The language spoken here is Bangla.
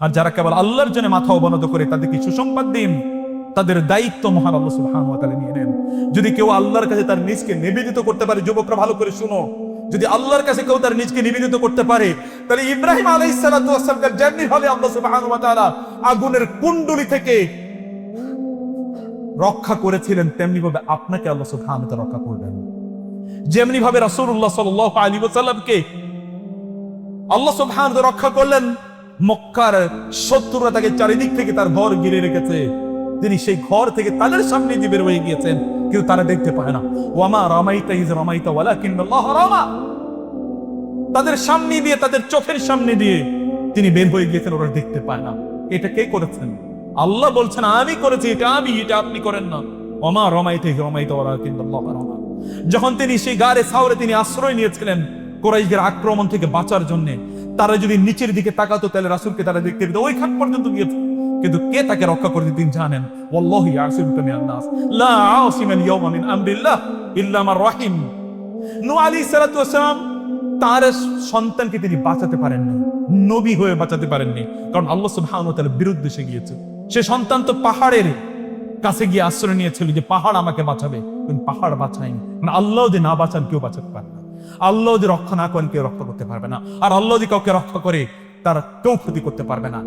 আর যারা কেবল আল্লাহর জন্য মাথা অবনত করে তাদেরকে সুসংবাদ দিন, তাদের দায়িত্ব মহান আল্লাহ সুবহানাহু ওয়া তাআলা নিয়ে নেন। যদি কেউ আল্লাহর কাছে তার নিজকে নিবেদিত করতে পারে, যুবকরা ভালো করে শুনো, যদি আল্লাহর কাছে কেউ তার নিজকে নিবেদিত করতে পারে, তাহলে ইব্রাহিম আলাইহিস সালাতু ওয়াস সালাম যেমনি ভাবে আল্লাহ সুবহানাহু ওয়া তাআলা আগুনের কুণ্ডলী থেকে রক্ষা করেছিলেন, তেমনি ভাবে আপনাকে আল্লাহ সুবহানাহু ওয়া তাআলা রক্ষা করবেন। যেমনি ভাবে রাসূলুল্লাহ সাল্লাল্লাহু আলাইহি ওয়াসাল্লামকে আল্লাহ সুবহানাহু ওয়া তাআলা রক্ষা করলেন, মক্কার শত্রুরা তাকে চারিদিক থেকে তার ঘর ঘিরে রেখেছে, তিনি সেই ঘর থেকে তাদের সামনে দিয়ে বের হয়ে গিয়েছেন, কেউ তারা দেখতে পায় না। ওয়ামা রামাইতা ইয রামাইতা ওয়ালাকিন্নাল্লাহ রামা, তাদের সামনে দিয়ে, তাদের চোখের সামনে দিয়ে তিনি বের হয়ে গিয়েছেন, ওরা দেখতে পায় না। এটা কে করেছেন? আল্লাহ বলছেন আমি করেছি, এটা আমি, এটা আপনি করেন না। ওয়ামা রামাইতা ইয রামাইতা ওয়ালাকিন্নাল্লাহ রামা। যখন তিনি সেই গারে সাওরে তিনি আশ্রয় নিয়েছিলেন কুরাইশদের আক্রমণ থেকে বাঁচার জন্য, তারা যদি নিচের দিকে তাকাতো তাহলে রাসূলকে তারা দেখতে পেত, ওইখান পর্যন্ত গিয়েছে। কিন্তু কে তাকে রক্ষা করতে তিনি জানেন। ওয়াল্লাহু ইয়াসিমুকা মিনান নাস লা আসিমাল ইয়াওমা মিন আমরিল্লাহ ইল্লা মান রাহিম। নূহ আলাইহিস সালাতু ওয়াস সালাম তার সন্তানকে তিনি বাঁচাতে পারেননি, নবী হয়ে বাঁচাতে পারেননি, কারণ আল্লাহ সুবহানাহু ওয়া তাআলার বিরুদ্ধে সে গিয়েছে। সে সন্তান তো পাহাড়ের কাছে গিয়ে আশ্রয় নিয়েছিল যে পাহাড় আমাকে বাঁচাবে, কিন্তু পাহাড় বাঁচায়নি। আল্লাহ যদি না বাঁচান কেউ বাঁচাতে পারে না, আল্লাহ যদি রক্ষা না করেন কেউ রক্ষা করতে পারবে না, আর আল্লাহ যদি কাউকে রক্ষা করে তার কেউ ক্ষতি করতে পারবে না।